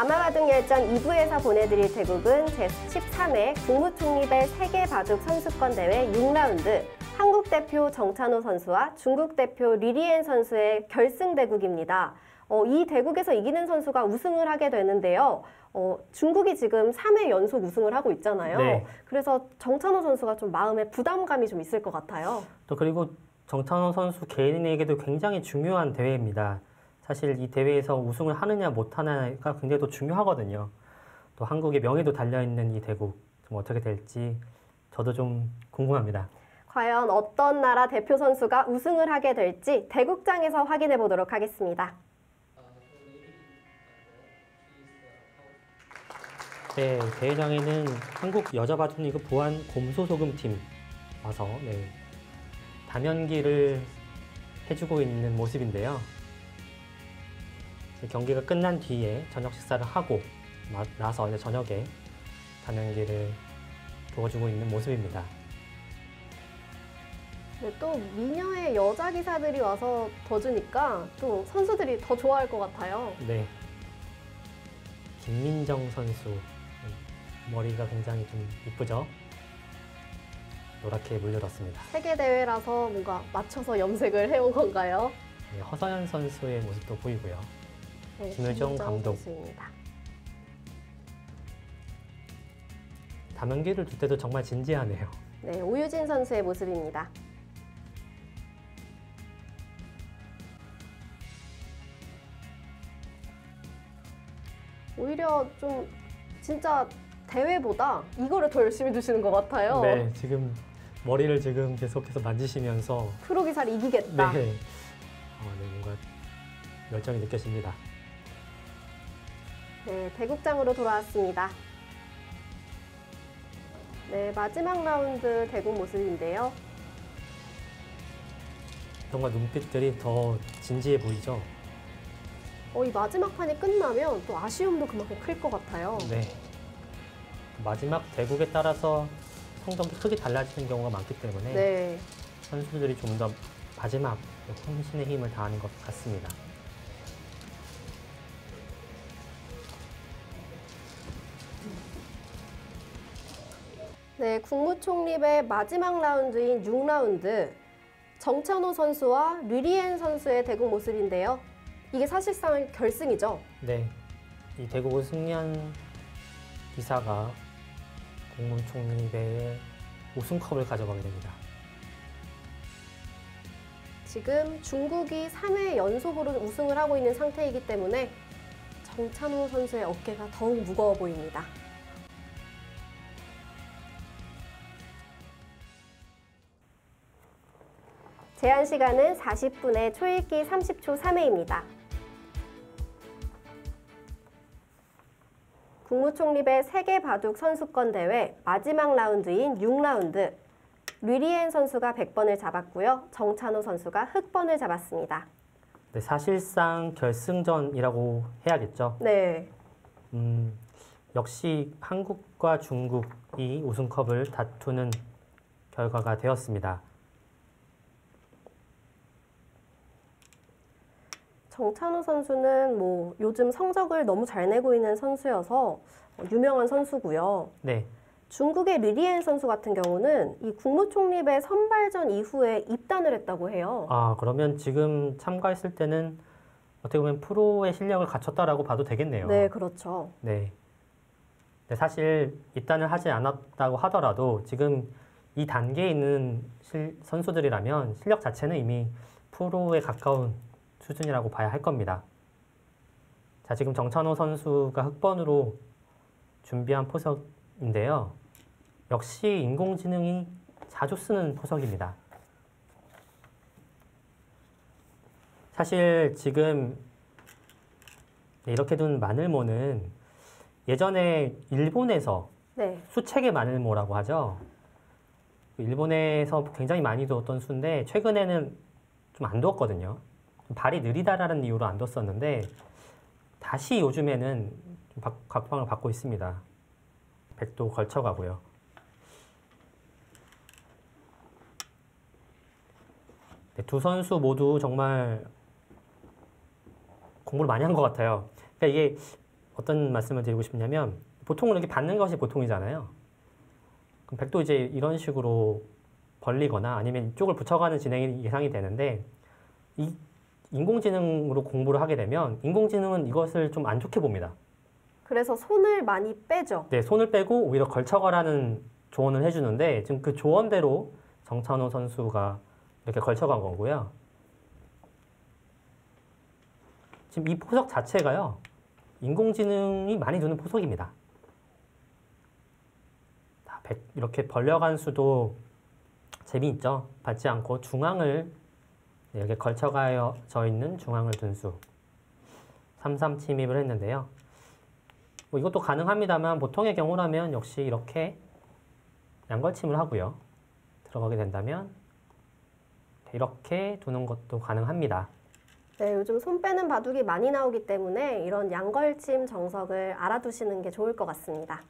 아마바둑 열전 2부에서 보내드릴 대국은 제13회 국무총리배 세계 바둑 선수권 대회 6라운드 한국 대표 정찬호 선수와 중국 대표 리리엔 선수의 결승 대국입니다. 이 대국에서 이기는 선수가 우승을 하게 되는데요. 중국이 지금 3회 연속 우승을 하고 있잖아요. 네. 그래서 정찬호 선수가 좀 마음에 부담감이 좀 있을 것 같아요. 또 그리고 정찬호 선수 개인에게도 굉장히 중요한 대회입니다. 사실 이 대회에서 우승을 하느냐 못하느냐가 굉장히 또 중요하거든요. 또 한국의 명예도 달려있는 이 대국 좀 어떻게 될지 저도 좀 궁금합니다. 과연 어떤 나라 대표 선수가 우승을 하게 될지 대국장에서 확인해 보도록 하겠습니다. 네, 대회장에는 한국 여자바둑리그 보안 곰소소금팀 와서 담연기를 해주고 있는 모습인데요. 경기가 끝난 뒤에 저녁 식사를 하고 나서 이제 저녁에 담연기를 부어주고 있는 모습입니다. 네, 또 미녀의 여자 기사들이 와서 더 주니까 또 선수들이 더 좋아할 것 같아요. 네, 김민정 선수 머리가 굉장히 좀 이쁘죠? 노랗게 물들었습니다. 세계대회라서 뭔가 맞춰서 염색을 해온 건가요? 네, 허서연 선수의 모습도 보이고요. 네, 김효정 감독. 선수입니다. 담연기를 둘 때도 정말 진지하네요. 네, 오유진 선수의 모습입니다. 오히려 좀 진짜 대회보다 이거를 더 열심히 두시는 것 같아요. 네, 지금 머리를 지금 계속해서 만지시면서 프로 기사를 이기겠다. 네, 뭔가 열정이 느껴집니다. 네, 대국장으로 돌아왔습니다. 네, 마지막 라운드 대국 모습인데요. 정말 눈빛들이 더 진지해 보이죠? 이 마지막 판이 끝나면 또 아쉬움도 그만큼 클 것 같아요. 네. 마지막 대국에 따라서 성적이 크게 달라지는 경우가 많기 때문에 네. 선수들이 좀 더 마지막 혼신의 힘을 다하는 것 같습니다. 네, 국무총리배 마지막 라운드인 6라운드 정찬호 선수와 류리엔 선수의 대국 모습인데요. 이게 사실상 결승이죠? 네, 이 대국을 승리한 기사가 국무총리배의 우승컵을 가져가게 됩니다. 지금 중국이 3회 연속으로 우승을 하고 있는 상태이기 때문에 정찬호 선수의 어깨가 더욱 무거워 보입니다. 제한 시간은 40분에 초읽기 30초 3회입니다. 국무총리배 세계 바둑 선수권 대회 마지막 라운드인 6라운드 류리엔 선수가 100번을 잡았고요. 정찬호 선수가 흑번을 잡았습니다. 네, 사실상 결승전이라고 해야겠죠. 네. 역시 한국과 중국이 우승컵을 다투는 결과가 되었습니다. 정찬호 선수는 요즘 성적을 너무 잘 내고 있는 선수여서 유명한 선수고요. 네. 중국의 류리엔 선수 같은 경우는 이 국무총리배 선발전 이후에 입단을 했다고 해요. 그러면 지금 참가했을 때는 어떻게 보면 프로의 실력을 갖췄다라고 봐도 되겠네요. 네, 그렇죠. 네. 네, 사실 입단을 하지 않았다고 하더라도 지금 이 단계에 있는 선수들이라면 실력 자체는 이미 프로에 가까운 수준이라고 봐야 할 겁니다. 자, 지금 정찬호 선수가 흑번으로 준비한 포석인데요. 역시 인공지능이 자주 쓰는 포석입니다. 사실 지금 이렇게 둔 마늘모는 예전에 일본에서 네. 수책의 마늘모라고 하죠. 일본에서 굉장히 많이 두었던 수인데 최근에는 좀 안 두었거든요. 발이 느리다라는 이유로 안 뒀었는데 다시 요즘에는 각광을 받고 있습니다. 백도 걸쳐가고요. 네, 두 선수 모두 정말 공부를 많이 한 것 같아요. 그러니까 이게 어떤 말씀을 드리고 싶냐면 보통은 이렇게 받는 것이 보통이잖아요. 그럼 백도 이제 이런 식으로 벌리거나 아니면 이쪽을 붙여가는 진행이 예상이 되는데 이 인공지능으로 공부를 하게 되면 인공지능은 이것을 좀 안 좋게 봅니다. 그래서 손을 많이 빼죠. 네, 손을 빼고 오히려 걸쳐가라는 조언을 해주는데 지금 그 조언대로 정찬호 선수가 이렇게 걸쳐간 거고요. 지금 이 포석 자체가요. 인공지능이 많이 두는 포석입니다. 이렇게 벌려간 수도 재미있죠. 받지 않고 중앙을 이렇게 걸쳐가져 있는 중앙을 둔 수. 3-3 침입을 했는데요. 뭐 이것도 가능합니다만 보통의 경우라면 역시 이렇게 양걸침을 하고요. 들어가게 된다면 이렇게 두는 것도 가능합니다. 네, 요즘 손 빼는 바둑이 많이 나오기 때문에 이런 양걸침 정석을 알아두시는 게 좋을 것 같습니다.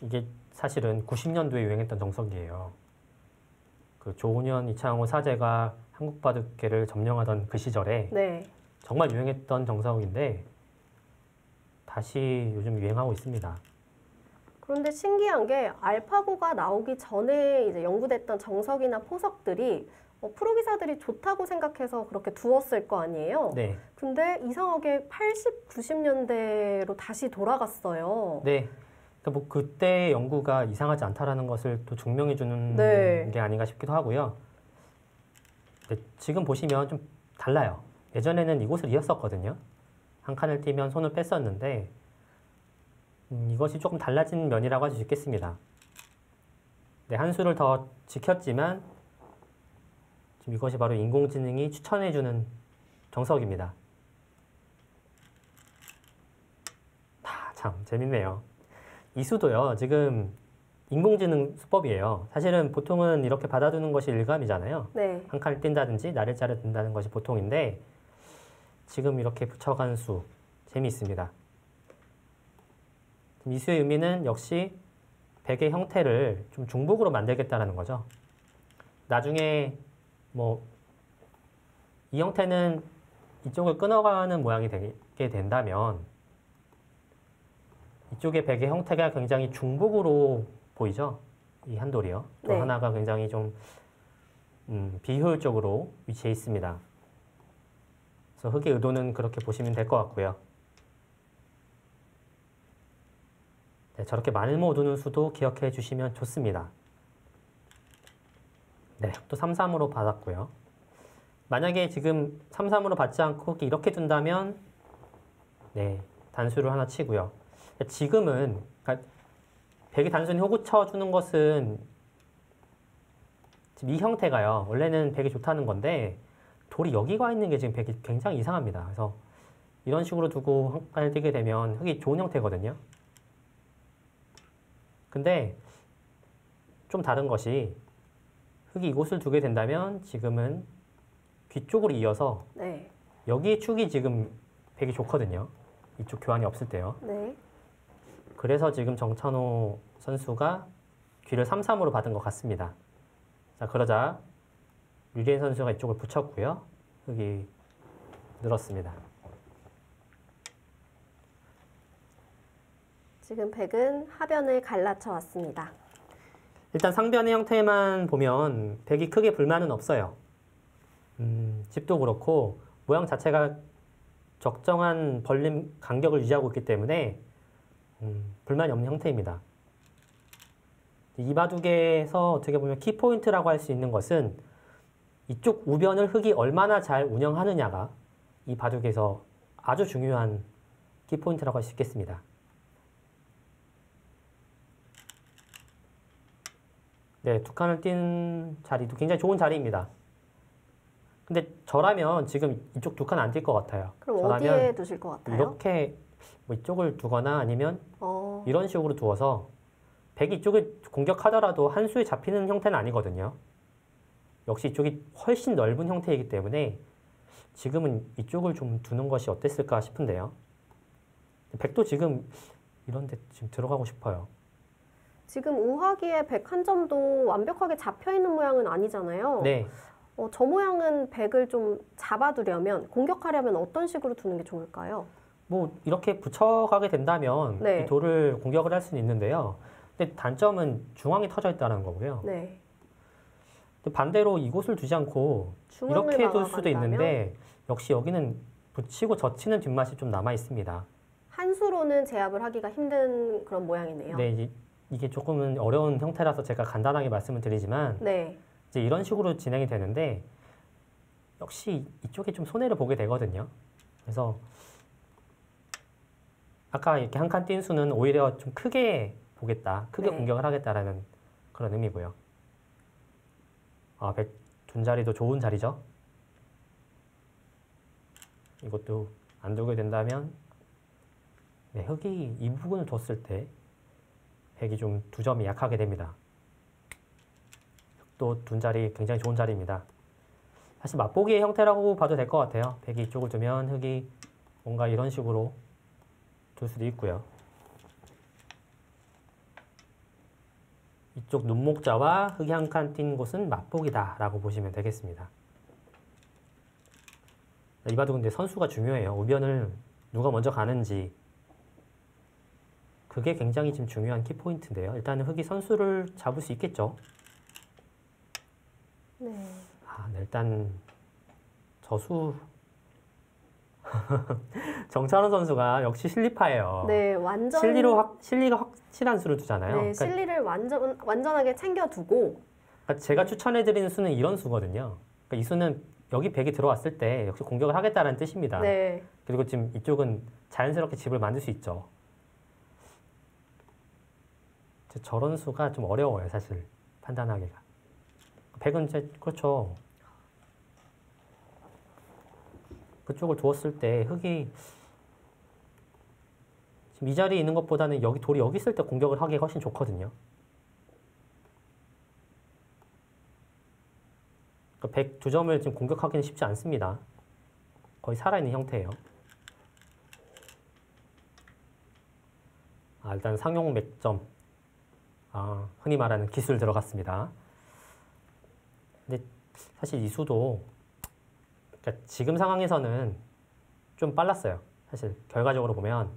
이게 사실은 90년도에 유행했던 정석이에요. 그 조훈현, 이창호 사제가 한국 바둑계를 점령하던 그 시절에 네. 정말 유행했던 정석인데 다시 요즘 유행하고 있습니다. 그런데 신기한 게 알파고가 나오기 전에 이제 연구됐던 정석이나 포석들이 프로기사들이 좋다고 생각해서 그렇게 두었을 거 아니에요? 네. 근데 이상하게 80, 90년대로 다시 돌아갔어요. 네. 그러니까 뭐 그때 연구가 이상하지 않다라는 것을 또 증명해 주는 네. 게 아닌가 싶기도 하고요. 근데 지금 보시면 좀 달라요. 예전에는 이곳을 이었었거든요. 한 칸을 띄면 손을 뺐었는데 이것이 조금 달라진 면이라고 할 수 있겠습니다. 네, 한 수를 더 지켰지만 지금 이것이 바로 인공지능이 추천해주는 정석입니다. 참 재밌네요. 이 수도요, 지금 인공지능 수법이에요. 사실은 보통은 이렇게 받아두는 것이 일감이잖아요. 네. 한 칸을 띈다든지 날일자를 뜬다는 것이 보통인데 지금 이렇게 붙여간 수 재미있습니다. 이 수의 의미는 역시 백의 형태를 좀 중복으로 만들겠다라는 거죠. 나중에 뭐 이 형태는 이쪽을 끊어가는 모양이 되게 된다면 이쪽의 백의 형태가 굉장히 중복으로 보이죠. 이 한돌이요. 또 네. 하나가 굉장히 좀 비효율적으로 위치해 있습니다. 그래서 흑의 의도는 그렇게 보시면 될 것 같고요. 네, 저렇게 말모 두는 수도 기억해 주시면 좋습니다. 네, 또 3-3으로 받았고요. 만약에 지금 3-3으로 받지 않고 이렇게 둔다면 네, 단수를 하나 치고요. 지금은 그러니까 백이 단순히 호구 쳐주는 것은 지금 이 형태가요. 원래는 백이 좋다는 건데 돌이 여기 가 있는 게 지금 백이 굉장히 이상합니다. 그래서 이런 식으로 두고 한 칸을 띄게 되면 흑이 좋은 형태거든요. 근데 좀 다른 것이 흑이 이곳을 두게 된다면 지금은 뒤쪽으로 이어서 네. 여기에 축이 지금 백이 좋거든요. 이쪽 교환이 없을 때요. 네. 그래서 지금 정찬호 선수가 귀를 3-3으로 받은 것 같습니다. 자, 그러자 류리엔 선수가 이쪽을 붙였고요. 흑이 늘었습니다. 지금 백은 하변을 갈라쳐 왔습니다. 일단 상변의 형태만 보면 백이 크게 불만은 없어요. 집도 그렇고 모양 자체가 적정한 벌림 간격을 유지하고 있기 때문에 불만이 없는 형태입니다. 이 바둑에서 어떻게 보면 키포인트라고 할 수 있는 것은 이쪽 우변을 흑이 얼마나 잘 운영하느냐가 이 바둑에서 아주 중요한 키포인트라고 할 수 있겠습니다. 네, 두 칸을 띈 자리도 굉장히 좋은 자리입니다. 근데 저라면 지금 이쪽 두 칸 안 뛸 것 같아요. 그럼 어디에 두실 것 같아요? 이렇게 뭐 이쪽을 두거나 아니면 이런 식으로 두어서 백이 이쪽을 공격하더라도 한 수에 잡히는 형태는 아니거든요. 역시 이쪽이 훨씬 넓은 형태이기 때문에 지금은 이쪽을 좀 두는 것이 어땠을까 싶은데요. 백도 지금 이런 데 지금 들어가고 싶어요. 지금 우하기에 백 한 점도 완벽하게 잡혀 있는 모양은 아니잖아요. 네. 저 모양은 백을 좀 잡아두려면, 공격하려면 어떤 식으로 두는 게 좋을까요? 뭐 이렇게 붙여가게 된다면 네. 이 돌을 공격을 할 수는 있는데요. 근데 단점은 중앙이 터져 있다는 거고요. 네. 근데 반대로 이곳을 두지 않고 중앙을 이렇게 둘 수도 막아간다면 있는데 역시 여기는 붙이고 젖히는 뒷맛이 좀 남아 있습니다. 한 수로는 제압을 하기가 힘든 그런 모양이네요. 네, 이게 조금은 어려운 형태라서 제가 간단하게 말씀을 드리지만 네. 이제 이런 식으로 진행이 되는데 역시 이쪽에 좀 손해를 보게 되거든요. 그래서 아까 이렇게 한 칸 뛴 수는 오히려 좀 크게 보겠다, 크게 네. 공격을 하겠다라는 그런 의미고요. 백 둔 자리도 좋은 자리죠. 이것도 안 두게 된다면 네, 흙이 이 부분을 뒀을 때 백이 좀 두 점이 약하게 됩니다. 흙도 둔 자리 굉장히 좋은 자리입니다. 사실 맛보기의 형태라고 봐도 될 것 같아요. 백이 이쪽을 두면 흙이 뭔가 이런 식으로 둘 수도 있고요. 이쪽 눈목자와 흙이 한 칸 띈 곳은 맛보기다 라고 보시면 되겠습니다. 이 바둑은 근데 선수가 중요해요. 우변을 누가 먼저 가는지 그게 굉장히 지금 중요한 키포인트인데요. 일단은 흙이 선수를 잡을 수 있겠죠. 네. 네, 일단 저수 정찬호 선수가 역시 실리파예요. 네, 완전 실리가 확실한 수를 두잖아요. 네, 그러니까, 실리를 완전하게 챙겨두고 그러니까 제가 추천해드리는 수는 이런 수거든요. 그러니까 이 수는 여기 백이 들어왔을 때 역시 공격을 하겠다는 뜻입니다. 네. 그리고 지금 이쪽은 자연스럽게 집을 만들 수 있죠. 저런 수가 좀 어려워요, 사실 판단하기가. 백은 이제 그렇죠. 그쪽을 두었을 때 흙이 지금 이 자리에 있는 것보다는 여기 돌이 여기 있을 때 공격을 하기가 훨씬 좋거든요. 그러니까 백 두 점을 지금 공격하기는 쉽지 않습니다. 거의 살아있는 형태예요. 일단 상용 맥점. 흔히 말하는 기술 들어갔습니다. 근데 사실 이 수도 그러니까 지금 상황에서는 좀 빨랐어요. 사실 결과적으로 보면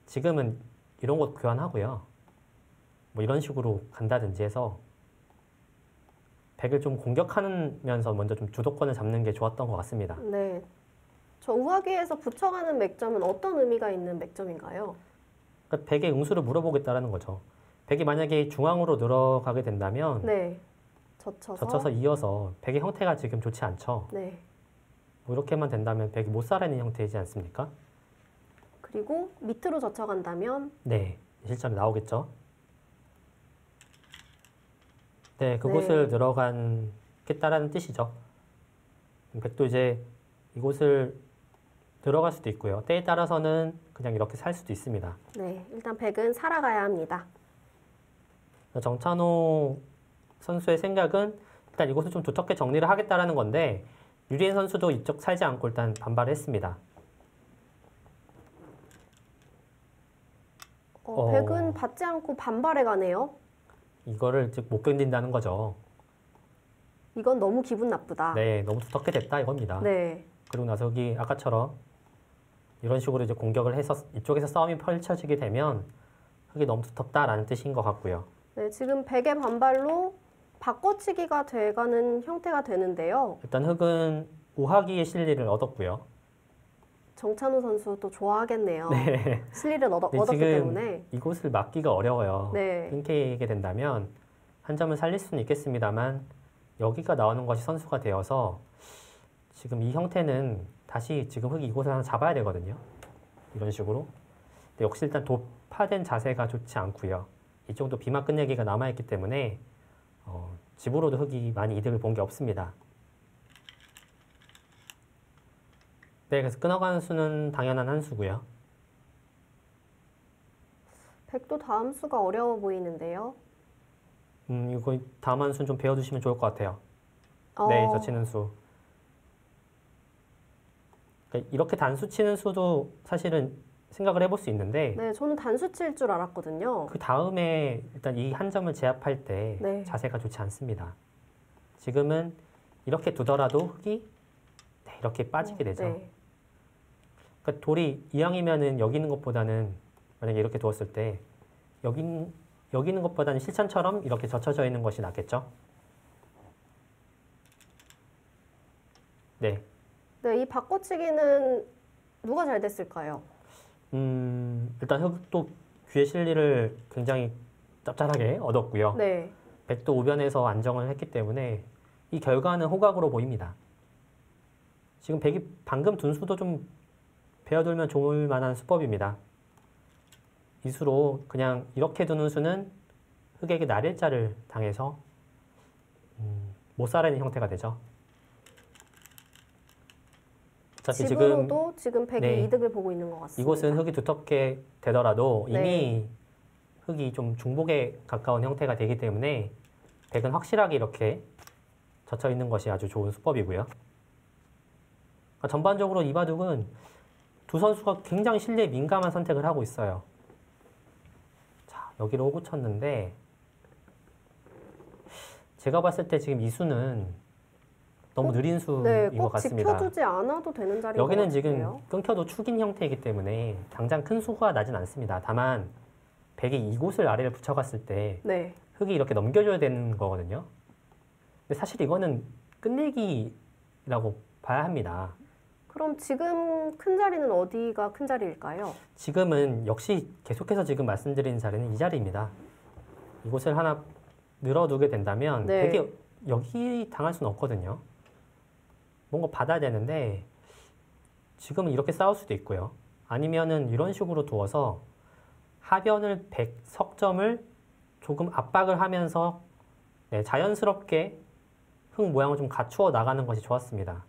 지금은 이런 곳 교환하고요. 뭐 이런 식으로 간다든지 해서 백을 좀 공격하면서 먼저 좀 주도권을 잡는 게 좋았던 것 같습니다. 네. 저 우하기에서 붙여가는 맥점은 어떤 의미가 있는 맥점인가요? 그러니까 백의 응수를 물어보겠다라는 거죠. 백이 만약에 중앙으로 늘어가게 된다면 네. 젖혀서 이어서 백의 형태가 지금 좋지 않죠. 네. 뭐 이렇게만 된다면 백이 못 살아있는 형태이지 않습니까? 그리고 밑으로 젖혀간다면 네, 실전에 나오겠죠. 네, 그곳을 들어가겠다라는 뜻이죠. 백도 이제 이곳을 들어갈 수도 있고요. 때에 따라서는 그냥 이렇게 살 수도 있습니다. 네, 일단 백은 살아가야 합니다. 정찬호 선수의 생각은 일단 이곳을 좀 두텁게 정리를 하겠다라는 건데 류리엔 선수도 이쪽 살지 않고 일단 반발을 했습니다. 백은 받지 않고 반발해 가네요. 이거를 즉 못 견딘다는 거죠. 이건 너무 기분 나쁘다. 네, 너무 두텁게 됐다 이겁니다. 네. 그리고 나서 여기 아까처럼 이런 식으로 이제 공격을 해서 이쪽에서 싸움이 펼쳐지게 되면 흙이 너무 두텁다라는 뜻인 것 같고요. 네, 지금 백의 반발로 바꿔치기가 돼가는 형태가 되는데요. 일단 흙은 우하기의 실리를 얻었고요. 정찬호 선수 또 좋아하겠네요. 네. 실리를 얻었기 지금 때문에. 이곳을 막기가 어려워요. 네. 끊기게 된다면 한 점을 살릴 수는 있겠습니다만 여기가 나오는 것이 선수가 되어서 지금 이 형태는 다시 지금 흙이 이곳을 하나 잡아야 되거든요. 이런 식으로. 근데 역시 일단 도파된 자세가 좋지 않고요. 이쪽도 비막 끝내기가 남아있기 때문에 집으로도 흙이 많이 이득을 본 게 없습니다. 네, 그래서 끊어가는 수는 당연한 한 수고요. 백도 다음 수가 어려워 보이는데요. 이거 다음 한 수는 좀 배워두시면 좋을 것 같아요. 네, 젖히는 수. 그러니까 이렇게 단수 치는 수도 사실은 생각을 해볼 수 있는데 네, 저는 단수 칠 줄 알았거든요. 그 다음에 일단 이 한 점을 제압할 때 네. 자세가 좋지 않습니다. 지금은 이렇게 두더라도 흙이 네, 이렇게 빠지게 되죠. 네. 그러니까 돌이 이왕이면은 여기 있는 것보다는 만약에 이렇게 두었을 때 여기 있는 것보다는 실천처럼 이렇게 젖혀져 있는 것이 낫겠죠. 네. 네, 이 바꿔치기는 누가 잘 됐을까요? 일단 흙도 귀의 실리를 굉장히 짭짤하게 얻었고요. 네. 백도 우변에서 안정을 했기 때문에 이 결과는 호각으로 보입니다. 지금 백이 방금 둔 수도 좀 베어들면 좋을 만한 수법입니다. 이 수로 그냥 이렇게 두는 수는 흑에게 날일자를 당해서 못 살아있는 형태가 되죠. 어차피 집으로도 지금 백이 네, 이득을 보고 있는 것 같습니다. 이곳은 흙이 두텁게 되더라도 이미 네. 흙이 좀 중복에 가까운 형태가 되기 때문에 백은 확실하게 이렇게 젖혀 있는 것이 아주 좋은 수법이고요. 그러니까 전반적으로 이 바둑은 두 선수가 굉장히 실리에 민감한 선택을 하고 있어요. 자, 여기로 호구 쳤는데 제가 봤을 때 지금 이 수는 너무 느린 수인 네, 것 꼭 같습니다. 짚어두지 않아도 되는 자리인 것 여기는 같아요. 지금 끊겨도 축인 형태이기 때문에 당장 큰 수가 나진 않습니다. 다만 백이 이곳을 아래를 붙여갔을 때 네. 흙이 이렇게 넘겨줘야 되는 거거든요. 근데 사실 이거는 끝내기라고 봐야 합니다. 그럼 지금 큰 자리는 어디가 큰 자리일까요? 지금은 역시 계속해서 지금 말씀드리는 자리는 이 자리입니다. 이곳을 하나 늘어두게 된다면 네. 백이 여기 당할 수는 없거든요. 뭔가 받아야 되는데 지금은 이렇게 싸울 수도 있고요. 아니면은 이런 식으로 두어서 하변을 100 석점을 조금 압박을 하면서 네, 자연스럽게 흙 모양을 좀 갖추어 나가는 것이 좋았습니다.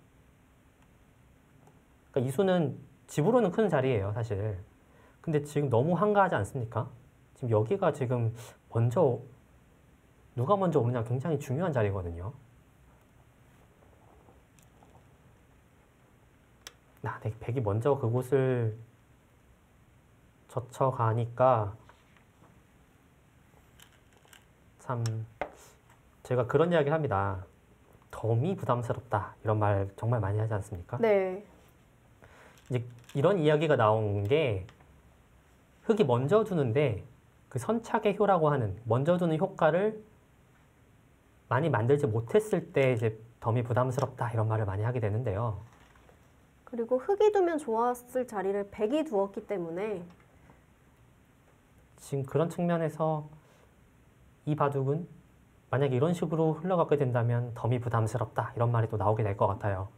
그러니까 이 수는 집으로는 큰 자리예요, 사실. 근데 지금 너무 한가하지 않습니까? 지금 여기가 지금 먼저 누가 먼저 오느냐 굉장히 중요한 자리거든요. 네, 백이 먼저 그곳을 젖혀가니까 참 제가 그런 이야기를 합니다. 덤이 부담스럽다 이런 말 정말 많이 하지 않습니까? 네. 이제 이런 이야기가 나온 게 흙이 먼저 두는데 그 선착의 효라고 하는 먼저 두는 효과를 많이 만들지 못했을 때 이제 덤이 부담스럽다 이런 말을 많이 하게 되는데요. 그리고 흙이 두면 좋았을 자리를 백이 두었기 때문에 지금 그런 측면에서 이 바둑은 만약에 이런 식으로 흘러가게 된다면 덤이 부담스럽다 이런 말이 또 나오게 될 것 같아요.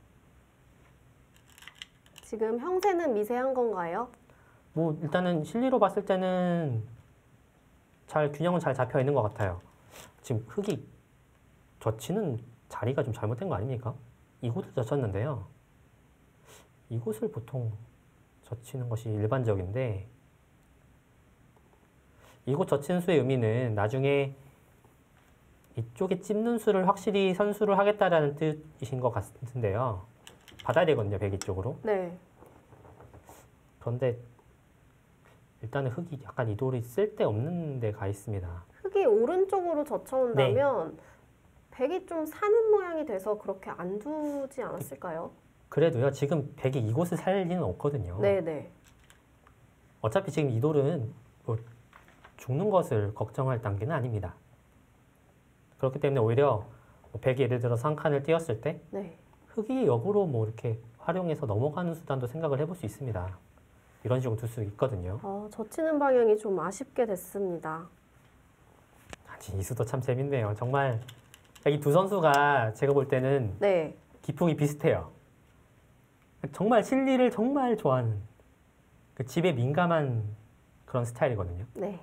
지금 형세는 미세한 건가요? 뭐 일단은 실리로 봤을 때는 균형은 잘 잡혀 있는 것 같아요. 지금 흙이 젖히는 자리가 좀 잘못된 거 아닙니까? 이곳을 젖혔는데요. 이곳을 보통 젖히는 것이 일반적인데 이곳 젖힌 수의 의미는 나중에 이쪽에 찝는 수를 확실히 선수를 하겠다라는 뜻이신 것 같은데요. 받아야 되거든요, 백이 쪽으로. 네. 그런데 일단은 흙이 약간 이 돌이 쓸데없는 데 가 있습니다. 흙이 오른쪽으로 젖혀온다면 백이 좀 사는 모양이 돼서 그렇게 안 두지 않았을까요? 그래도요, 지금 백이 이곳을 살 리는 없거든요. 네네. 어차피 지금 이 돌은 뭐 죽는 것을 걱정할 단계는 아닙니다. 그렇기 때문에 오히려 뭐 백이 예를 들어서 한 칸을 띄었을 때 네. 흙이 역으로 뭐 이렇게 활용해서 넘어가는 수단도 생각을 해볼 수 있습니다. 이런 식으로 둘 수 있거든요. 젖히는 방향이 좀 아쉽게 됐습니다. 이 수도 참 재밌네요. 정말 이 두 선수가 제가 볼 때는 네. 기풍이 비슷해요. 정말 실리를 정말 좋아하는 그 집에 민감한 그런 스타일이거든요. 네.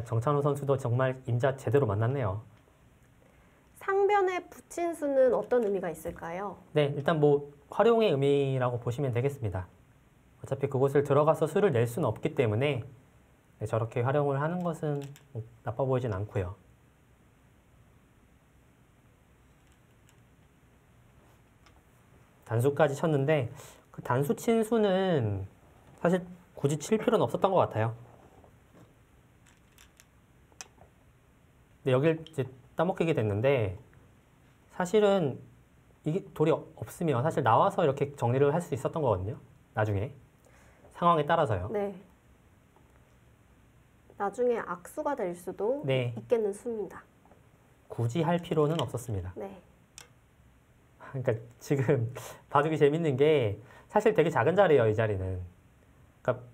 정찬호 선수도 정말 임자 제대로 만났네요. 상변에 붙인 수는 어떤 의미가 있을까요? 네, 일단 뭐 활용의 의미라고 보시면 되겠습니다. 어차피 그곳을 들어가서 수를 낼 수는 없기 때문에 네, 저렇게 활용을 하는 것은 뭐 나빠 보이진 않고요. 단수까지 쳤는데 그 단수 친 수는 사실 굳이 칠 필요는 없었던 것 같아요. 근데 여길 이제 따먹히게 됐는데 사실은 이게 돌이 없으면 사실 나와서 이렇게 정리를 할 수 있었던 거거든요. 나중에 상황에 따라서요. 네. 나중에 악수가 될 수도 네. 있겠는 수입니다. 굳이 할 필요는 없었습니다. 네. 그러니까 지금 바둑이 재밌는 게 사실 되게 작은 자리예요, 이 자리는. 그러니까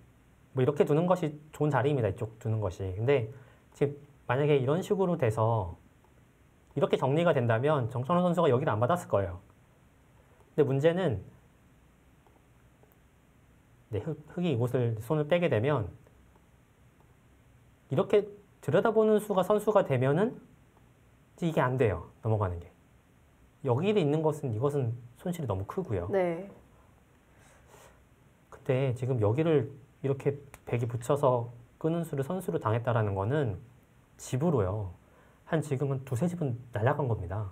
뭐 이렇게 두는 것이 좋은 자리입니다, 이쪽 두는 것이. 근데 지금 만약에 이런 식으로 돼서 이렇게 정리가 된다면 정찬호 선수가 여기를 안 받았을 거예요. 근데 문제는 네, 흑이 이곳을 손을 빼게 되면 이렇게 들여다보는 수가 선수가 되면은 이게 안 돼요. 넘어가는 게. 여기에 있는 것은 이것은 손실이 너무 크고요. 네. 근데 지금 여기를 이렇게 백이 붙여서 끄는 수를 선수로 당했다라는 거는 집으로요. 한 지금은 두세 집은 날아간 겁니다.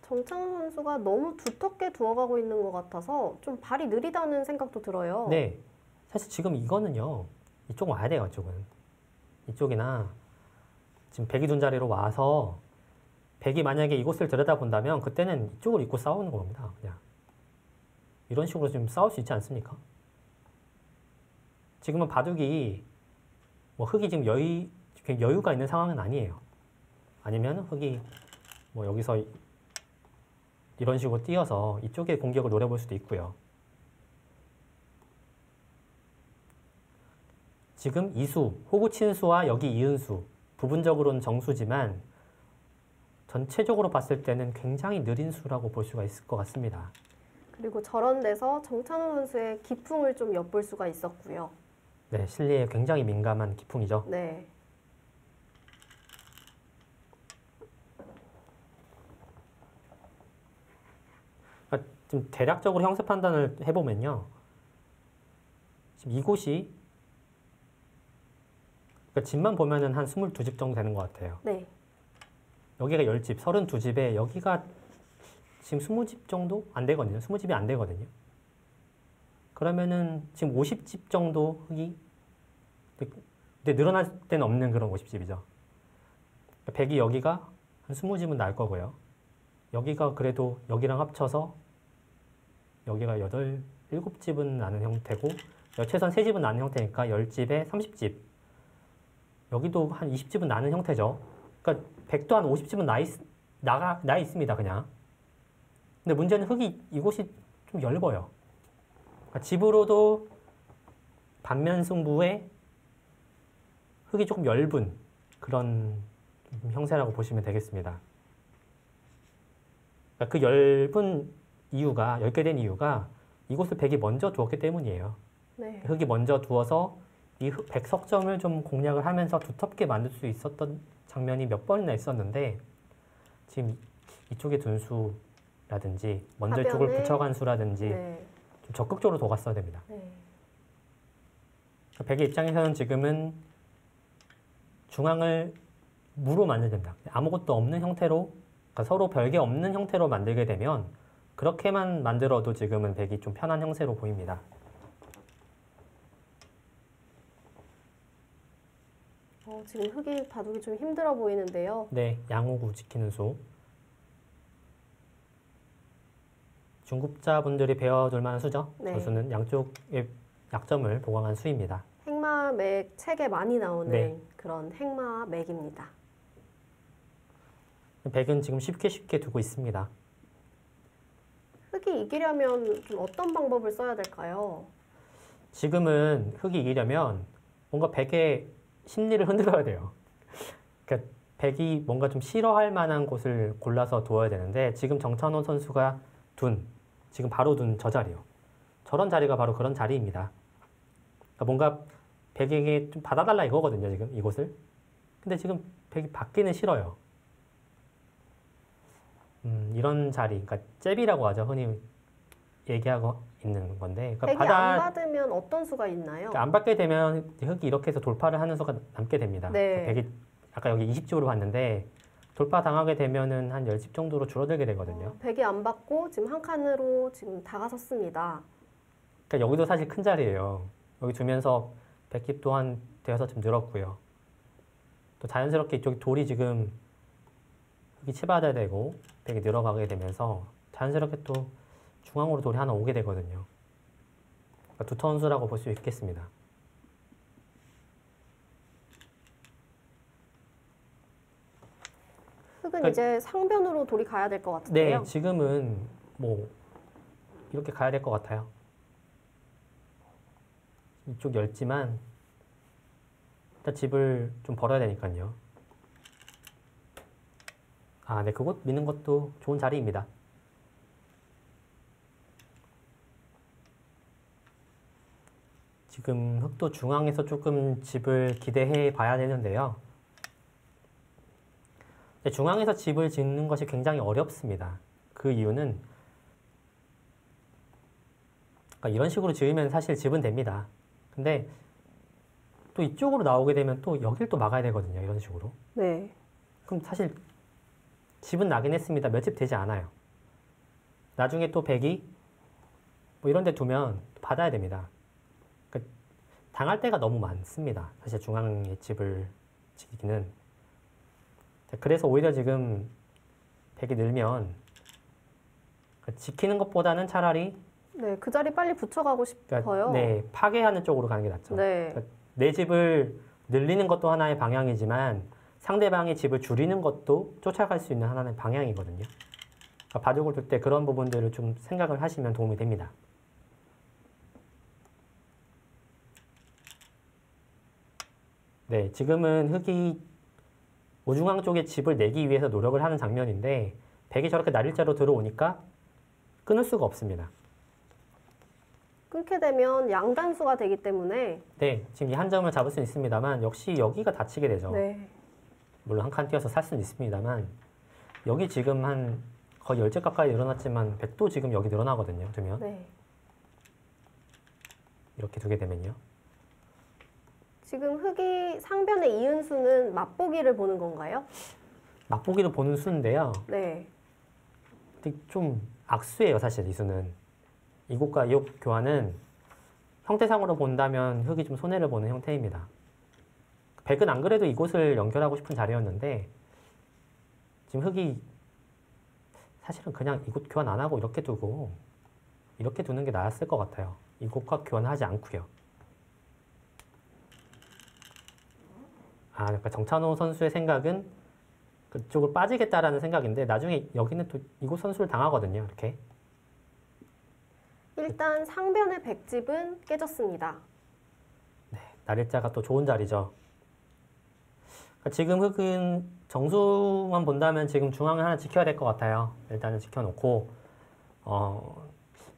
정찬호 선수가 너무 두텁게 두어가고 있는 것 같아서 좀 발이 느리다는 생각도 들어요. 네. 사실 지금 이거는요. 이쪽 와야 돼요, 이쪽은. 이쪽이나 지금 백이 둔 자리로 와서 백이 만약에 이곳을 들여다본다면 그때는 이쪽을 입고 싸우는 겁니다. 그냥. 이런 식으로 좀 싸울 수 있지 않습니까? 지금은 바둑이 뭐 흑이 지금 여유가 있는 상황은 아니에요. 아니면 흑이 뭐 여기서 이런 식으로 뛰어서 이쪽에 공격을 노려볼 수도 있고요. 지금 이수, 호구 친수와 여기 이은수, 부분적으로는 정수지만 전체적으로 봤을 때는 굉장히 느린 수라고 볼 수가 있을 것 같습니다. 그리고 저런 데서 정찬호 선수의 기풍을 좀 엿볼 수가 있었고요. 네, 실리에 굉장히 민감한 기풍이죠. 네. 그러니까 좀 대략적으로 형세 판단을 해보면요. 지금 이곳이 그러니까 집만 보면은 한 22집 정도 되는 것 같아요. 네. 여기가 10집, 32집에 여기가 지금 20집 정도 안 되거든요. 20집이 안 되거든요. 그러면은 지금 50집 정도 흑이 근데 늘어날 때는 없는 그런 50집이죠. 백이 여기가 한 20집은 날 거고요. 여기가 그래도 여기랑 합쳐서 여기가 7집은 나는 형태고 최소한 3집은 나는 형태니까 10집에 30집 여기도 한 20집은 나는 형태죠. 그러니까 백도 한 50집은 나 있습니다. 그냥. 근데 문제는 흑이 이곳이 좀 얇아요. 그러니까 집으로도 반면 승부에 흑이 조금 얇은 그런 형세라고 보시면 되겠습니다. 그러니까 그 얇은 이유가, 얇게 된 이유가 이곳을 백이 먼저 두었기 때문이에요. 네. 흑이 먼저 두어서 이 백석점을 좀 공략을 하면서 두텁게 만들 수 있었던 장면이 몇 번이나 있었는데 지금 이쪽에 둔 수라든지 먼저 이쪽을 하변에, 붙여간 수라든지 네. 좀 적극적으로 도갔어야 됩니다. 네. 백의 입장에서는 지금은 중앙을 무로 만들면 됩니다. 아무것도 없는 형태로 그러니까 서로 별개 없는 형태로 만들게 되면 그렇게만 만들어도 지금은 백이 좀 편한 형세로 보입니다. 지금 흑이 바둑이 좀 힘들어 보이는데요. 네, 양호구 지키는 수. 중급자분들이 배워둘 만한 수죠. 네. 저 수는 양쪽의 약점을 보강한 수입니다. 행마맥 책에 많이 나오는 네. 그런 행마맥입니다. 백은 지금 쉽게 두고 있습니다. 흑이 이기려면 좀 어떤 방법을 써야 될까요? 지금은 흑이 이기려면 뭔가 백의 심리를 흔들어야 돼요. 그러니까 백이 뭔가 좀 싫어할 만한 곳을 골라서 두어야 되는데 지금 정찬호 선수가 지금 바로 둔 저 자리요. 저런 자리가 바로 그런 자리입니다. 그러니까 뭔가 백에게 좀 받아달라 이거거든요. 지금 이곳을. 근데 지금 백이 받기는 싫어요. 이런 자리, 그러니까 잽이라고 하죠. 흔히 얘기하고 있는 건데. 그러니까 백이 안 받으면 어떤 수가 있나요? 그러니까 안 받게 되면 흑이 이렇게 해서 돌파를 하는 수가 남게 됩니다. 네. 백이 아까 여기 20집으로 봤는데 돌파 당하게 되면은 한 10집 정도로 줄어들게 되거든요. 백이 안 받고 지금 한 칸으로 지금 다가섰습니다. 그러니까 여기도 사실 큰 자리예요. 여기 두면서 백집 또한 되어서 좀 늘었고요. 또 자연스럽게 이쪽 돌이 지금 흑이 치받아야 되고 백이 늘어가게 되면서 자연스럽게 또 중앙으로 돌이 하나 오게 되거든요. 그러니까 두터 원수라고 볼 수 있겠습니다. 흑은 그러니까 이제 상변으로 돌이 가야 될 것 같은데요. 네, 지금은 뭐 이렇게 가야 될 것 같아요. 이쪽 열지만 일단 집을 좀 벌어야 되니까요. 아, 네, 그곳 미는 것도 좋은 자리입니다. 지금 흑도 중앙에서 조금 집을 기대해 봐야 되는데요. 중앙에서 집을 짓는 것이 굉장히 어렵습니다. 그 이유는 그러니까 이런 식으로 지으면 사실 집은 됩니다. 근데 또 이쪽으로 나오게 되면 또 여길 또 막아야 되거든요. 이런 식으로. 네. 그럼 사실 집은 나긴 했습니다. 몇 집 되지 않아요. 나중에 또 백이 뭐 이런 데 두면 받아야 됩니다. 그러니까 당할 때가 너무 많습니다. 사실 중앙에 집을 지키기는. 그래서 오히려 지금 백이 늘면 지키는 것보다는 차라리 네, 그 자리 빨리 붙여가고 싶어요. 그러니까 네, 파괴하는 쪽으로 가는 게 낫죠. 네. 그러니까 내 집을 늘리는 것도 하나의 방향이지만 상대방의 집을 줄이는 것도 쫓아갈 수 있는 하나의 방향이거든요. 그러니까 바둑을 둘 때 그런 부분들을 좀 생각을 하시면 도움이 됩니다. 네, 지금은 흑이 우중앙 쪽에 집을 내기 위해서 노력을 하는 장면인데 백이 저렇게 날일자로 들어오니까 끊을 수가 없습니다. 끊게 되면 양단수가 되기 때문에 네, 지금 이 한 점을 잡을 수는 있습니다만 역시 여기가 다치게 되죠. 네. 물론 한 칸 뛰어서 살 수는 있습니다만 여기 지금 한 거의 10째 가까이 늘어났지만 백도 지금 여기 늘어나거든요. 두면 네. 이렇게 두게 되면요. 지금 흑이 상변의 이은수는 맛보기를 보는 건가요? 맛보기를 보는 수인데요. 네. 근데 좀 악수예요, 사실 이 수는. 이곳과 이곳 교환은 형태상으로 본다면 흑이 좀 손해를 보는 형태입니다. 백은 안 그래도 이곳을 연결하고 싶은 자리였는데 지금 흑이 사실은 그냥 이곳 교환 안 하고 이렇게 두고 이렇게 두는 게 나았을 것 같아요. 이곳과 교환하지 않고요. 아, 그러니까 정찬호 선수의 생각은 그쪽을 빠지겠다라는 생각인데 나중에 여기는 또 이곳 선수를 당하거든요. 이렇게. 일단 상변의 백집은 깨졌습니다. 네, 날일자가 또 좋은 자리죠. 그러니까 지금 흑은 정수만 본다면 지금 중앙을 하나 지켜야 될 것 같아요. 일단은 지켜놓고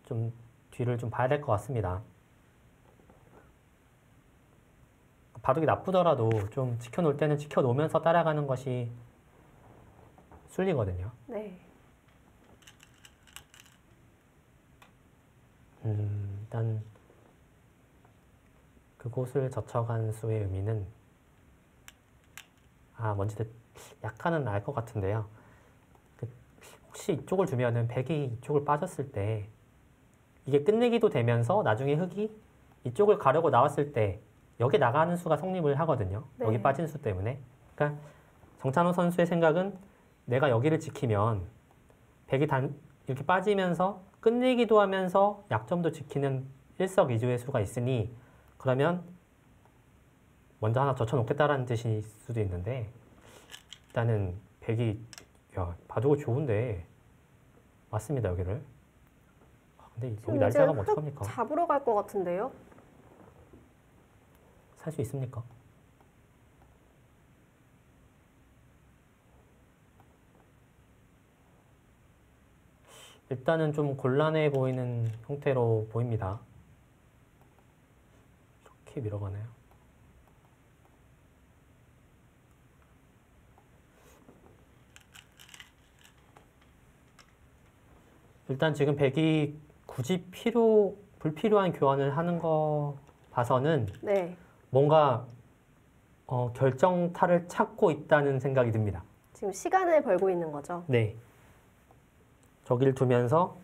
좀 뒤를 좀 봐야 될 것 같습니다. 바둑이 나쁘더라도 좀 지켜놓을 때는 지켜놓으면서 따라가는 것이 순리거든요. 네. 일단 그곳을 젖혀간 수의 의미는 뭔지 약간은 알 것 같은데요. 혹시 이쪽을 두면은 백이 이쪽을 빠졌을 때 이게 끝내기도 되면서 나중에 흑이 이쪽을 가려고 나왔을 때 여기 나가는 수가 성립을 하거든요. 네. 여기 빠진 수 때문에. 그러니까 정찬호 선수의 생각은 내가 여기를 지키면 백이 이렇게 빠지면서 끝내기도 하면서 약점도 지키는 일석이조의 수가 있으니 그러면 먼저 하나 젖혀놓겠다라는 뜻일 수도 있는데 일단은 백이 바둑을 좋은데 맞습니다 여기를. 근데 여기 날짜가 뭐 어떡합니까? 잡으러 갈 것 같은데요? 살 수 있습니까? 일단은 좀 곤란해 보이는 형태로 보입니다. 이렇게 밀어가나요? 일단 지금 백이 굳이 불필요한 교환을 하는 거 봐서는 네. 뭔가 결정타를 찾고 있다는 생각이 듭니다. 지금 시간을 벌고 있는 거죠? 네. 저기를 두면서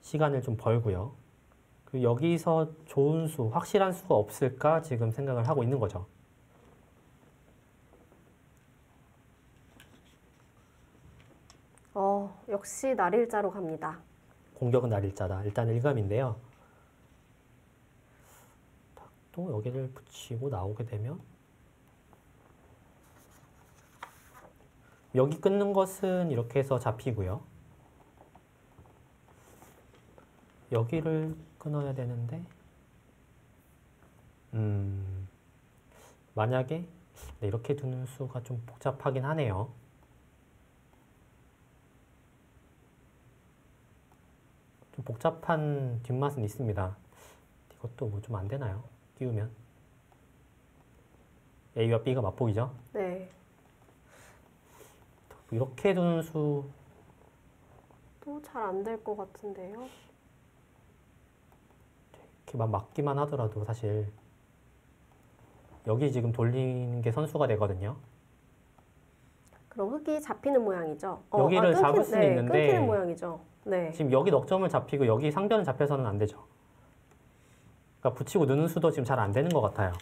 시간을 좀 벌고요. 그리고 여기서 좋은 수, 확실한 수가 없을까 지금 생각을 하고 있는 거죠. 역시 날일자로 갑니다. 공격은 날일자다. 일단 일감인데요. 또 여기를 붙이고 나오게 되면 여기 끊는 것은 이렇게 해서 잡히고요. 여기를 끊어야 되는데 만약에 네, 이렇게 두는 수가 좀 복잡하긴 하네요. 좀 복잡한 뒷맛은 있습니다. 이것도 뭐 좀 안 되나요? 끼우면 A와 B가 맞보이죠? 네. 이렇게 두는 수 또 잘 안 될 것 같은데요. 이렇게만 맞기만 하더라도 사실 여기 지금 돌리는 게 선수가 되거든요. 그럼 흙이 잡히는 모양이죠. 여기를 잡을 수는 네, 있는데 끊기는 모양이죠. 네. 지금 여기 넉점을 잡히고 여기 상변을 잡혀서는 안 되죠. 그러니까 붙이고 넣는 수도 지금 잘 안 되는 것 같아요.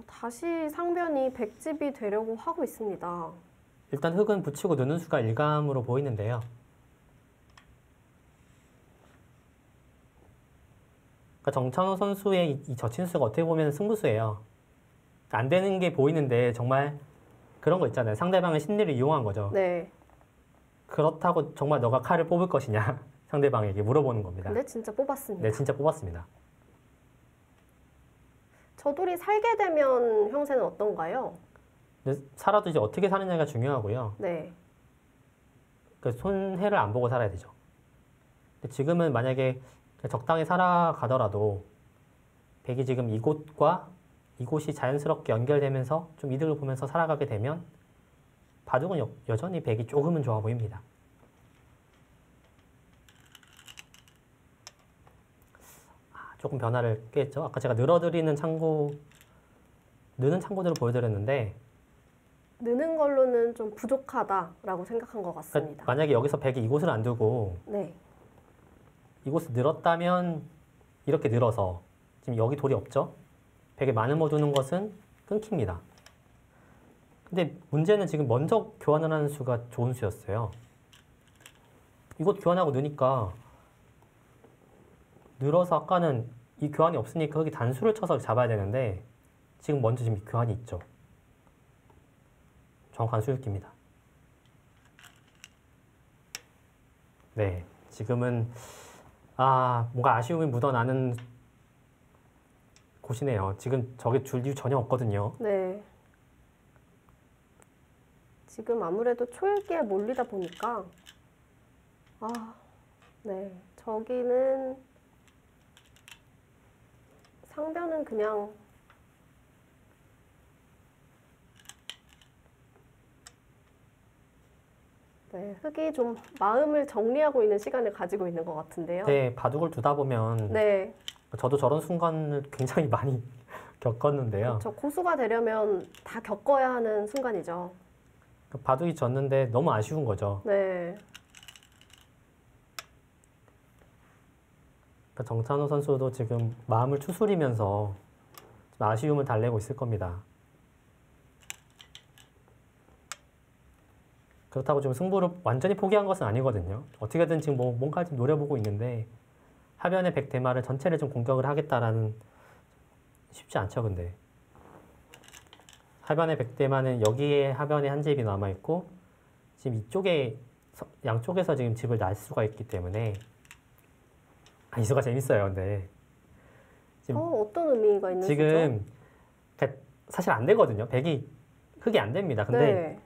다시 상변이 백집이 되려고 하고 있습니다. 일단 흙은 붙이고 넣는 수가 일감으로 보이는데요. 그러니까 정찬호 선수의 이 저친수가 어떻게 보면 승부수예요. 그러니까 안 되는 게 보이는데 정말 그런 거 있잖아요. 상대방의 심리를 이용한 거죠. 네. 그렇다고 정말 너가 칼을 뽑을 것이냐 상대방에게 물어보는 겁니다. 근데 진짜 뽑았습니다. 네, 진짜 뽑았습니다. 저 돌이 살게 되면 형세는 어떤가요? 근데 살아도 이제 어떻게 사느냐가 중요하고요. 네. 그 손해를 안 보고 살아야 되죠. 근데 지금은 만약에 적당히 살아가더라도 백이 지금 이곳과 이곳이 자연스럽게 연결되면서 좀 이득을 보면서 살아가게 되면 바둑은 여전히 백이 조금은 좋아 보입니다. 조금 변화를 꾀했죠. 아까 제가 늘어드리는 창고, 느는 창고들을 보여드렸는데 느는 걸로는 좀 부족하다라고 생각한 것 그러니까 같습니다. 만약에 여기서 백이 이곳을 안 두고 네. 이곳을 늘었다면 이렇게 늘어서 지금 여기 돌이 없죠? 백에 많은 두는 것은 끊깁니다. 근데 문제는 지금 먼저 교환을 하는 수가 좋은 수였어요. 이곳 교환하고 느니까 늘어서 아까는 이 교환이 없으니까 여기 단수를 쳐서 잡아야 되는데 지금 먼저 지금 이 교환이 있죠. 정확한 수읽기입니다. 네, 지금은 뭔가 아쉬움이 묻어나는 곳이네요. 지금 저게 줄 이유 전혀 없거든요. 네. 지금 아무래도 초읽기에 몰리다 보니까 네. 저기는 상변은 그냥 네, 흙이 좀 마음을 정리하고 있는 시간을 가지고 있는 것 같은데요. 네, 바둑을 두다 보면 네. 저도 저런 순간을 굉장히 많이 겪었는데요. 저 고수가 되려면 다 겪어야 하는 순간이죠. 바둑이 졌는데 너무 아쉬운 거죠. 네. 그러니까 정찬호 선수도 지금 마음을 추스리면서 좀 아쉬움을 달래고 있을 겁니다. 그렇다고 좀 승부를 완전히 포기한 것은 아니거든요. 어떻게든 지금 뭔가 좀 노려보고 있는데 하변의 백대마를 전체를 좀 공격을 하겠다라는 쉽지 않죠, 근데. 하변의 백대마는 여기에 하변에 한 집이 남아있고 지금 이쪽에 양쪽에서 지금 집을 날 수가 있기 때문에 이 수가 재밌어요, 근데. 지금 어떤 의미가 있는 수죠? 지금 그러니까 사실 안 되거든요. 백이 흙이 안 됩니다. 근데 네.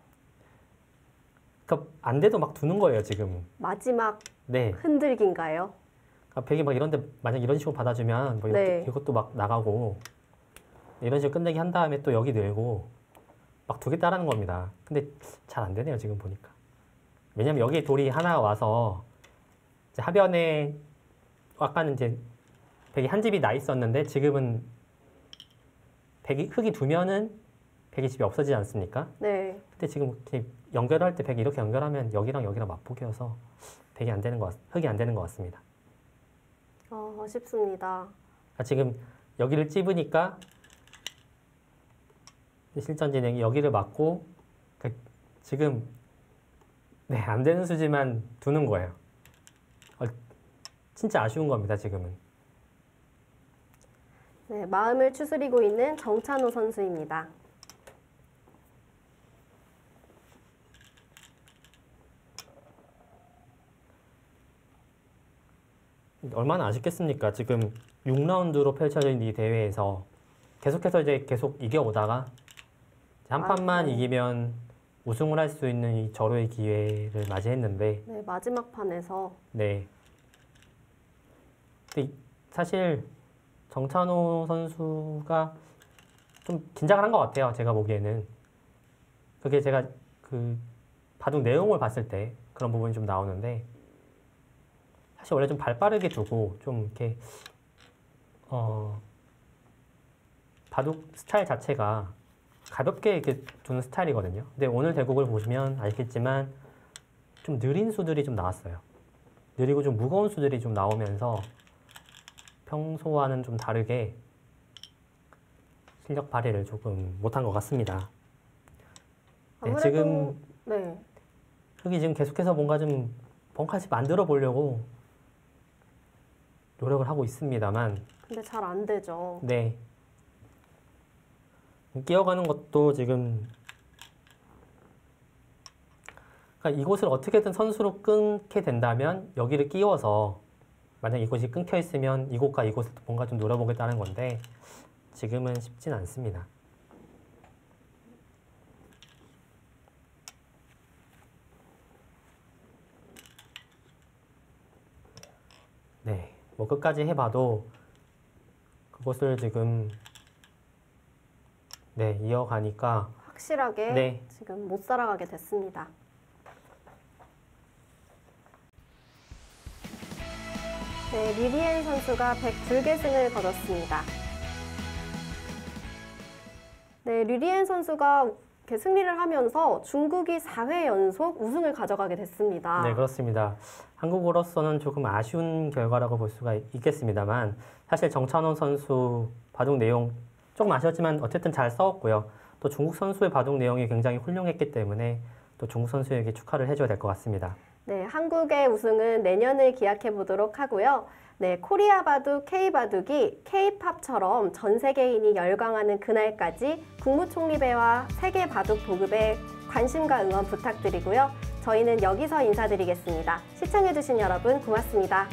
그러니까 안 돼도 막 두는 거예요, 지금. 마지막 네. 흔들기인가요? 그러니까 백이 막 이런데 만약 이런 식으로 받아주면 뭐 네. 이것도 막 나가고 이런 식으로 끝내기 한 다음에 또 여기 늘고 막 두겠다라는 겁니다. 근데 잘 안 되네요, 지금 보니까. 왜냐면 여기에 돌이 하나 와서 이제 하변에 아까는 이제 백이 한 집이 나 있었는데 지금은 흙이 두면은 백이 집이 없어지지 않습니까? 네. 근데 지금 이렇게 연결할 때 백이 이렇게 연결하면 여기랑 여기랑 맞붙여서 백이 안 되는 흙이 안 되는 것 같습니다. 아쉽습니다. 지금 여기를 찝으니까 실전 진행이 여기를 맞고 지금 네, 안 되는 수지만 두는 거예요. 진짜 아쉬운 겁니다, 지금은. 네, 마음을 추스리고 있는 정찬호 선수입니다. 얼마나 아쉽겠습니까? 지금 6라운드로 펼쳐진 이 대회에서 계속해서 이제 계속 이겨오다가 한 판만 네. 이기면 우승을 할 수 있는 이 절호의 기회를 맞이했는데, 네, 마지막 판에서 네. 근데 사실 정찬호 선수가 좀 긴장을 한 것 같아요. 제가 보기에는. 그게 제가 그 바둑 내용을 봤을 때 그런 부분이 좀 나오는데, 사실 원래 좀 발 빠르게 두고 좀 이렇게 바둑 스타일 자체가 가볍게 이렇게 두는 스타일이거든요. 근데 오늘 대국을 보시면 아시겠지만 좀 느린 수들이 좀 나왔어요. 느리고 좀 무거운 수들이 좀 나오면서 평소와는 좀 다르게 실력 발휘를 조금 못한 것 같습니다. 네, 아무래도 지금 네, 흑이 지금 계속해서 뭔가 좀 벙카지 만들어 보려고 노력을 하고 있습니다만, 근데 잘 안 되죠. 네. 끼어가는 것도 지금, 그러니까 이곳을 어떻게든 선수로 끊게 된다면 여기를 끼워서, 만약 이곳이 끊겨 있으면 이곳과 이곳을 뭔가 좀 노려보겠다는 건데 지금은 쉽진 않습니다. 네, 뭐 끝까지 해봐도 그곳을 지금 네, 이어가니까 확실하게 네. 지금 못 살아가게 됐습니다. 네, 리리엔 선수가 102개승을 거뒀습니다. 네, 리리엔 선수가 이렇게 승리를 하면서 중국이 4회 연속 우승을 가져가게 됐습니다. 네, 그렇습니다. 한국으로서는 조금 아쉬운 결과라고 볼 수가 있겠습니다만, 사실 정찬호 선수 바둑 내용 조금 아쉬웠지만 어쨌든 잘 싸웠고요. 또 중국 선수의 바둑 내용이 굉장히 훌륭했기 때문에 또 중국 선수에게 축하를 해줘야 될 것 같습니다. 네, 한국의 우승은 내년을 기약해 보도록 하고요. 네, 코리아 바둑, K 바둑이 K-팝처럼 전 세계인이 열광하는 그날까지 국무총리배와 세계 바둑 보급에 관심과 응원 부탁드리고요. 저희는 여기서 인사드리겠습니다. 시청해주신 여러분 고맙습니다.